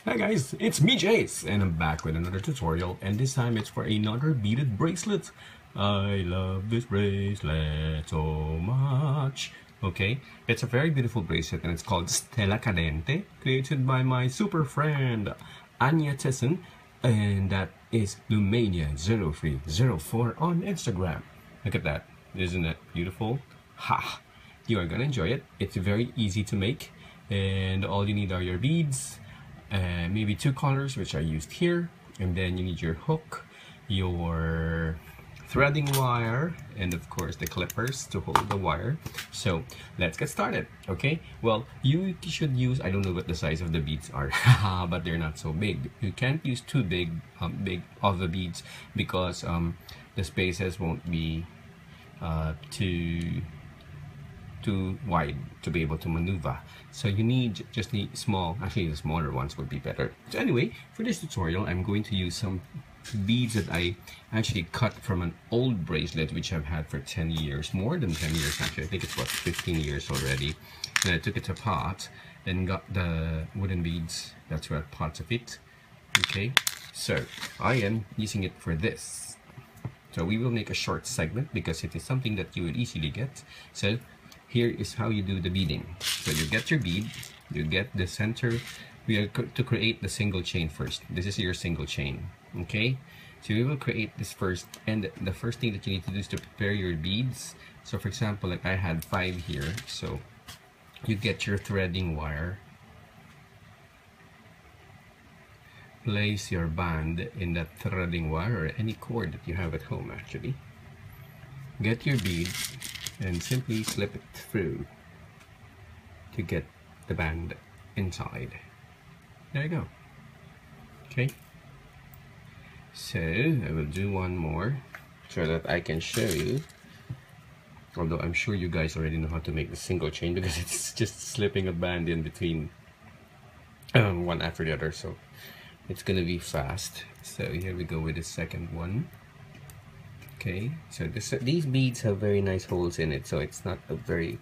Hi guys, it's me Jace and I'm back with another tutorial, and this time it's for another beaded bracelet. I love this bracelet so much. Okay, it's a very beautiful bracelet and it's called Stella Cadente, created by my super friend Anya Tesson, and that is Lumania0304 on Instagram. Look at that, isn't that beautiful? Ha! You are gonna enjoy it. It's very easy to make, and all you need are your beads, maybe two colors which are used here, and then you need your hook, your threading wire, and of course the clippers to hold the wire. So let's get started. Okay, well, you should use, I don't know what the size of the beads are but they're not so big. You can't use too big of the beads because the spaces won't be too wide to be able to maneuver. So you just need small, actually the smaller ones would be better. So anyway, for this tutorial I'm going to use some beads that I actually cut from an old bracelet which I've had for 10 years, more than 10 years actually. I think it's what, 15 years already. And I took it apart and got the wooden beads that's what parts of it. Okay, so I am using it for this. So we will make a short segment because it is something that you would easily get. So here is how you do the beading. So you get your bead, you get the center. We are to create the single chain first. This is your single chain. Okay, so we will create this first, and the first thing that you need to do is to prepare your beads. So for example, like I had 5 here, so you get your threading wire, place your band in that threading wire or any cord that you have at home actually. Get your bead and simply slip it through to get the band inside. There you go. Okay, so I will do one more so that I can show you, although I'm sure you guys already know how to make the single chain because it's just slipping a band in between one after the other, so it's gonna be fast. So here we go with the second one. Okay, so these beads have very nice holes in it, so it's not a very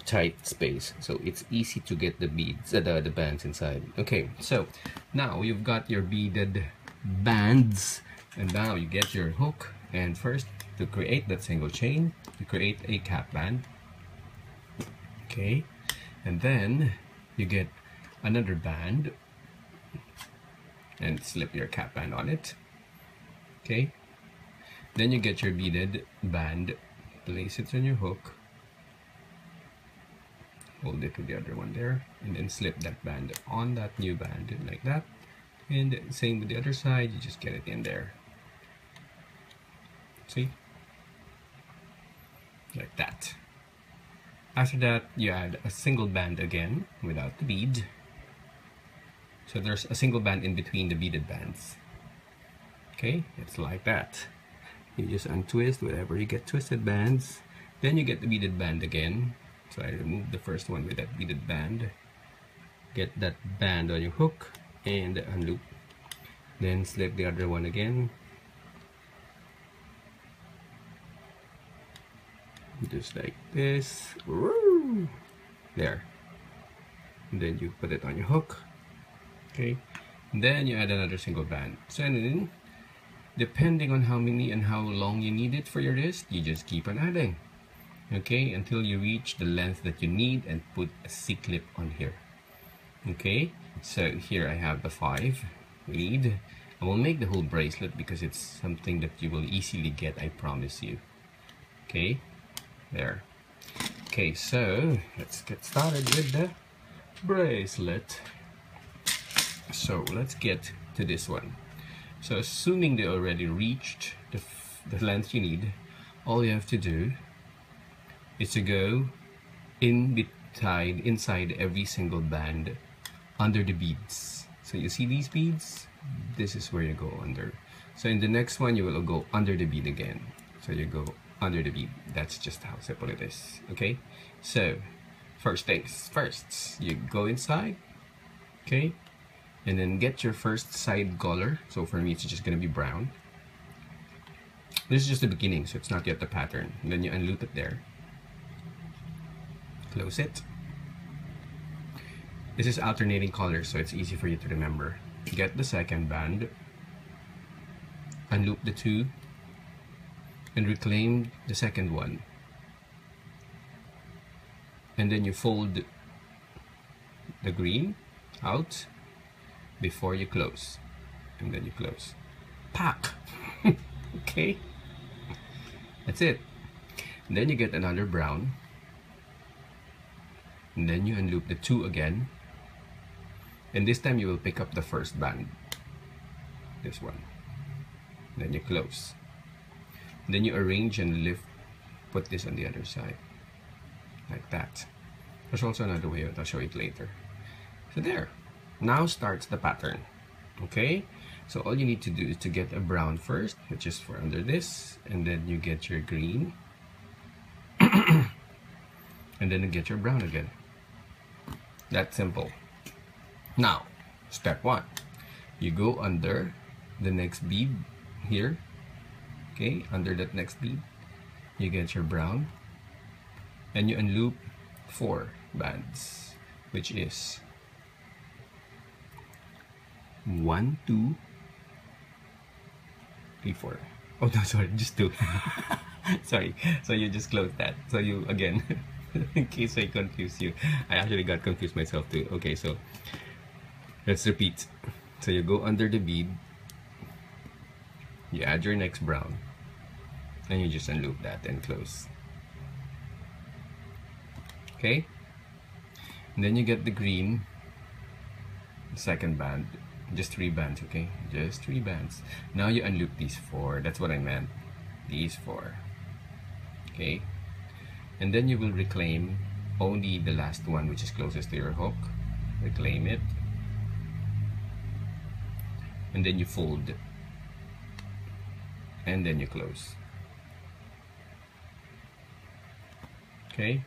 tight space, so it's easy to get the beads, the bands inside. Okay, so now you've got your beaded bands, and now you get your hook, and first to create that single chain, you create a cap band. Okay, and then you get another band and slip your cap band on it. Okay, then you get your beaded band, place it on your hook, hold it to the other one there, and then slip that band on that new band like that. And same with the other side, you just get it in there. See? Like that. After that, you add a single band again without the bead. So there's a single band in between the beaded bands. Okay, it's like that. You just untwist wherever you get twisted bands. Then you get the beaded band again. So I remove the first one with that beaded band. Get that band on your hook and unloop. Then slip the other one again. Just like this. Woo! There. And then you put it on your hook. Okay. And then you add another single band. So then, depending on how many and how long you need it for your wrist, you just keep on adding. Okay, until you reach the length that you need, and put a C-clip on here. Okay, so here I have the 5 lead. I will make the whole bracelet because it's something that you will easily get, I promise you. Okay, there. Okay, so let's get started with the bracelet. So let's get to this one. So assuming they already reached the length you need, all you have to do is to go inside every single band under the beads. So you see these beads? This is where you go under. So in the next one you will go under the bead again. So you go under the bead. That's just how simple it is. Okay, so first things first, you go inside. Okay, and then get your first side color. So for me it's just gonna be brown. This is just the beginning, so it's not yet the pattern. And then you unloop it there, close it, This is alternating colors, so it's easy for you to remember. Get the second band, unloop the two, and reclaim the second one. And then you fold the green out before you close. And then you close. Pack! Okay? That's it. And then you get another brown. And then you unloop the two again. And this time you will pick up the first band. This one. Then you close. Then you arrange and lift, put this on the other side. Like that. There's also another way, I'll show it later. So there. Now starts the pattern. Okay? So all you need to do is to get a brown first, which is for under this. And then you get your green. And then you get your brown again. That's simple. Now, step 1. You go under the next bead here. Okay, under that next bead, you get your brown. And you unloop 4 bands, which is 1, 2, 3, 4. Oh no, sorry, just 2. Sorry, so you just close that. So you, again, in case I confuse you, I actually got confused myself too. Okay, so let's repeat. So you go under the bead, you add your next brown, and you just unloop that and close. Okay? And then you get the green, second band, just 3 bands, okay? Just 3 bands. Now you unloop these 4, that's what I meant. These 4. Okay? And then you will reclaim only the last one, which is closest to your hook. Reclaim it. And then you fold. And then you close. Okay?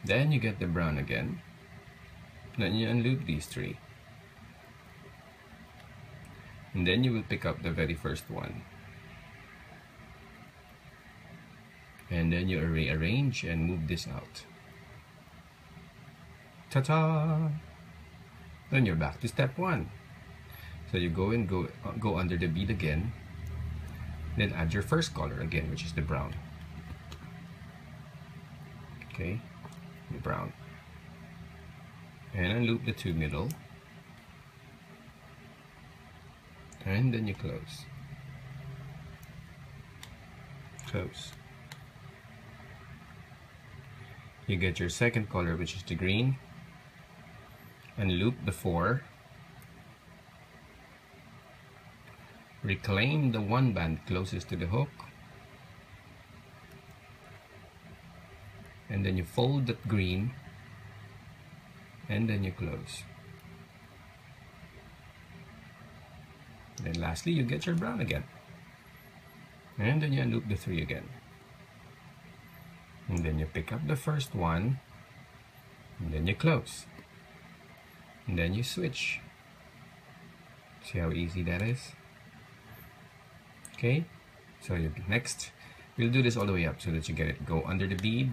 Then you get the brown again. Then you unloop these 3. And then you will pick up the very first one. And then you rearrange and move this out. Ta-ta! Then you're back to step 1. So you go and go under the bead again. Then add your first color again, which is the brown. Okay, the brown. And unloop the 2 middle. And then you close. Close. You get your second color, which is the green. And loop the 4. Reclaim the 1 band closest to the hook. And then you fold that green. And then you close. Then lastly, you get your brown again. And then you unloop the 3 again. And then you pick up the first one. And then you close. And then you switch. See how easy that is? Okay, so next, we'll do this all the way up so that you get it. Go under the bead.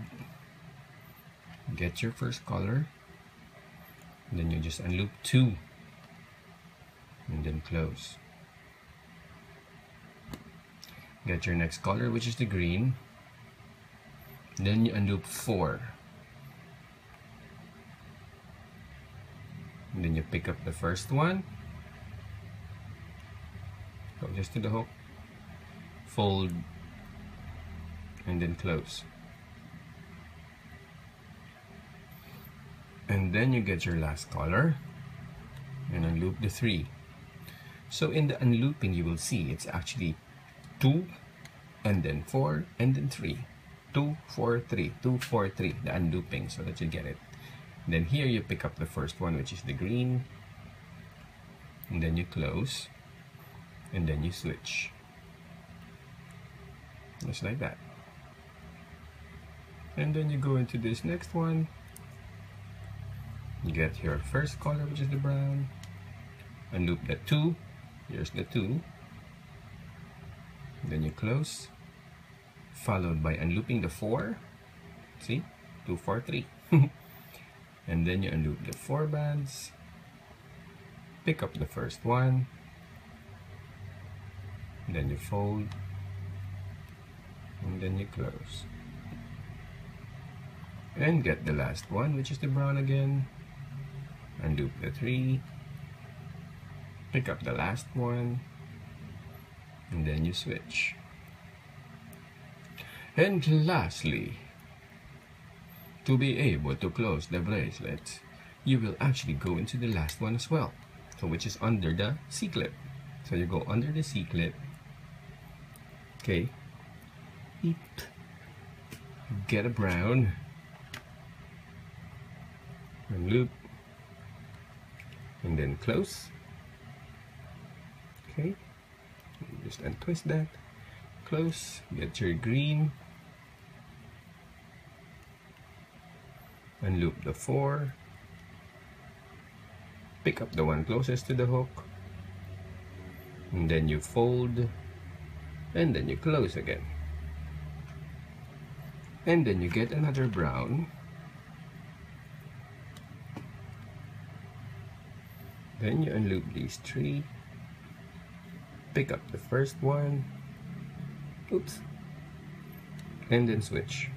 Get your first color. And then you just unloop 2. And then close. Get your next color, which is the green. Then you unloop 4. And then you pick up the first one. Go just to the hook. Fold. And then close. And then you get your last color. And unloop the 3. So in the unlooping, you will see it's actually 2, and then 4, and then 3. 2, 4, 3, 2, 4, 3, the unlooping, so that you get it. And then here you pick up the first one, which is the green. And then you close. And then you switch. Just like that. And then you go into this next one. You get your first color, which is the brown. Unloop the 2. Here's the 2. Then you close. Followed by unlooping the 4. See? 2, 4, 3. and then you unloop the 4 bands, pick up the first one, then you fold, and then you close, and get the last one, which is the brown again, unloop the 3, pick up the last one, and then you switch. And lastly, to be able to close the bracelet, you will actually go into the last one as well, so which is under the C-clip. So you go under the C-clip, okay, beep, get a brown, unloop, and then close, okay, just untwist that, close, get your green, unloop the 4, pick up the one closest to the hook, and then you fold, and then you close again, and then you get another brown, then you unloop these 3, pick up the first one, oops, and then switch.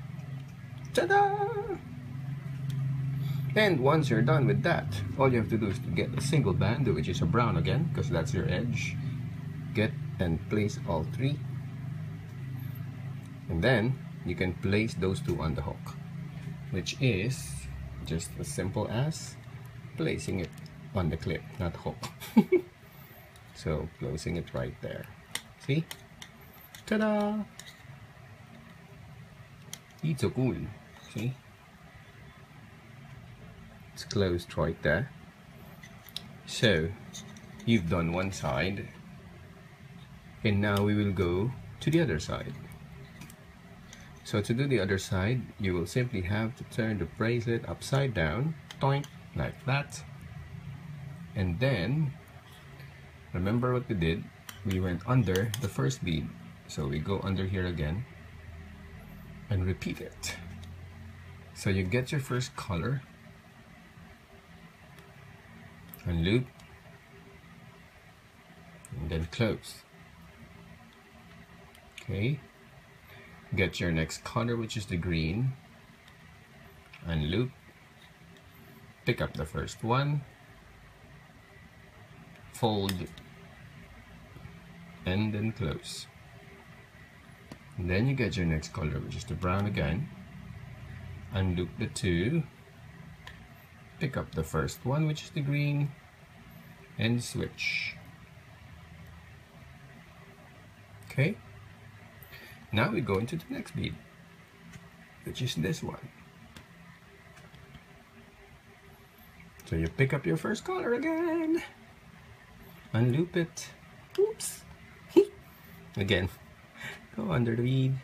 Ta-da! And once you're done with that, all you have to do is to get a single band, which is a brown again, because that's your edge. Get and place all 3. And then you can place those 2 on the hook, which is just as simple as placing it on the clip, not hook. So closing it right there. See? Ta-da! It's so cool. See? It's closed right there. So you've done one side, and now we will go to the other side. So to do the other side, you will simply have to turn the bracelet upside down, toink, like that. And then remember what we did? We went under the first bead, so we go under here again and repeat it. So you get your first color, unloop, and then close. Okay, get your next color, which is the green, unloop, pick up the first one, fold, and then close. And then you get your next color, which is the brown again, unloop the 2, pick up the first one, which is the green, and switch. Okay, now we go into the next bead, which is this one. So you pick up your first color again, unloop it, oops, again, go under the bead,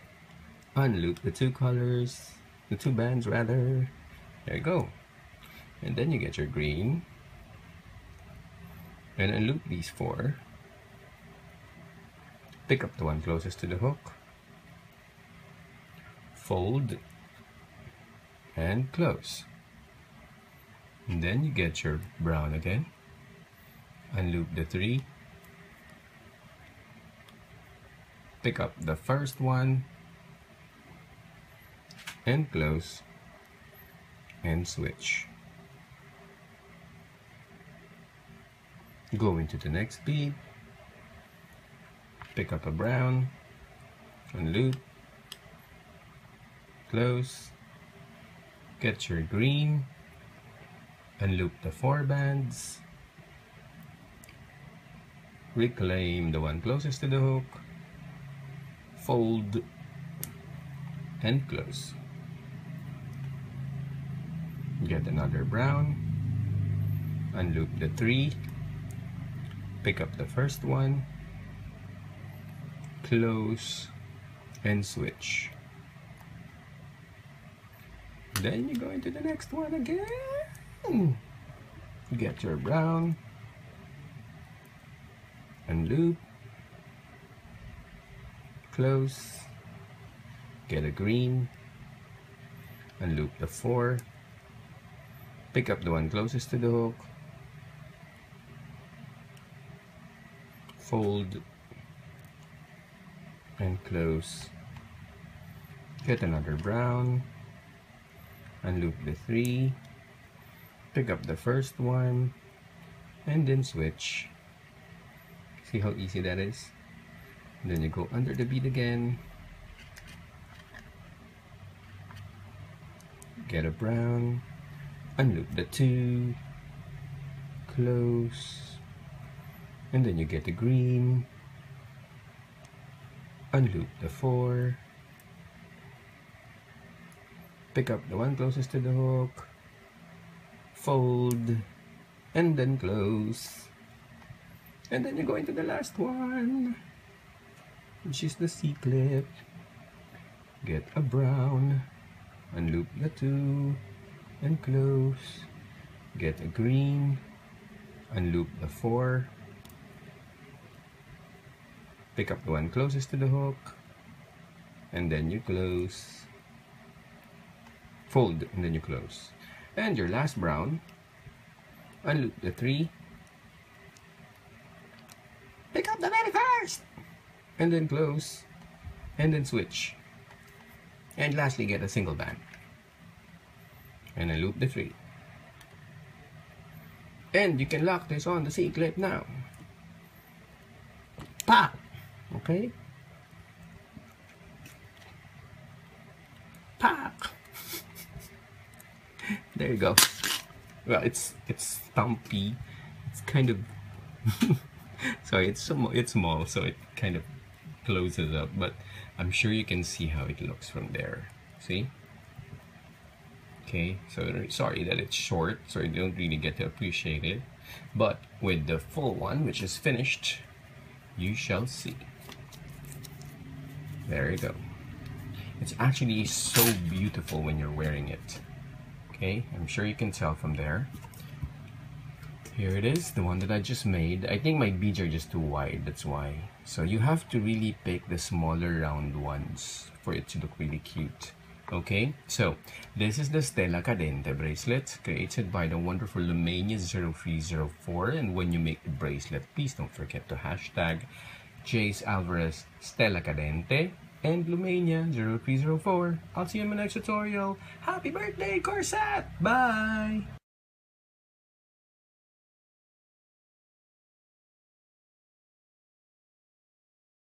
unloop the 2 colors, the 2 bands rather, there you go. And then you get your green, and unloop these 4, pick up the one closest to the hook, fold, and close. And then you get your brown again, unloop the 3, pick up the first one, and close, and switch. Go into the next bead, pick up a brown, unloop, close, get your green, unloop the 4 bands, reclaim the one closest to the hook, fold, and close. Get another brown, unloop the 3, pick up the first one, close, and switch. Then you go into the next one again. Get your brown, unloop, close, get a green, unloop the 4, Pick up the one closest to the hook, fold and close. Get another brown, unloop the 3, pick up the first one, and then switch. See how easy that is? And then you go under the bead again, get a brown, unloop the 2, close, and then you get the green, unloop the 4, pick up the one closest to the hook, fold, and then close. And then you go into the last one, which is the C-clip. Get a brown, unloop the 2, and close. Get a green, unloop the 4, pick up the one closest to the hook, and then you close. Fold, and then you close. And your last brown, unloop the 3, pick up the very first, and then close, and then switch. And lastly, get a single band, and unloop the 3. And you can lock this on the C-clip now. Pop! Okay? Pop! There you go. Well, it's stumpy. It's kind of sorry, it's small, so it kind of closes up, but I'm sure you can see how it looks from there. See? Okay, so sorry that it's short, so you don't really get to appreciate it, but with the full one, which is finished, you shall see. There you go. It's actually so beautiful when you're wearing it. Okay, I'm sure you can tell from there. Here it is, the one that I just made. I think my beads are just too wide, that's why. So you have to really pick the smaller round ones for it to look really cute. Okay, so this is the Stella Cadente bracelet created by the wonderful Lumania 0304. And when you make the bracelet, please don't forget to hashtag Jace Alvarez Stella Cadente and Lumania 0304. I'll see you in my next tutorial. Happy birthday, Corset! Bye!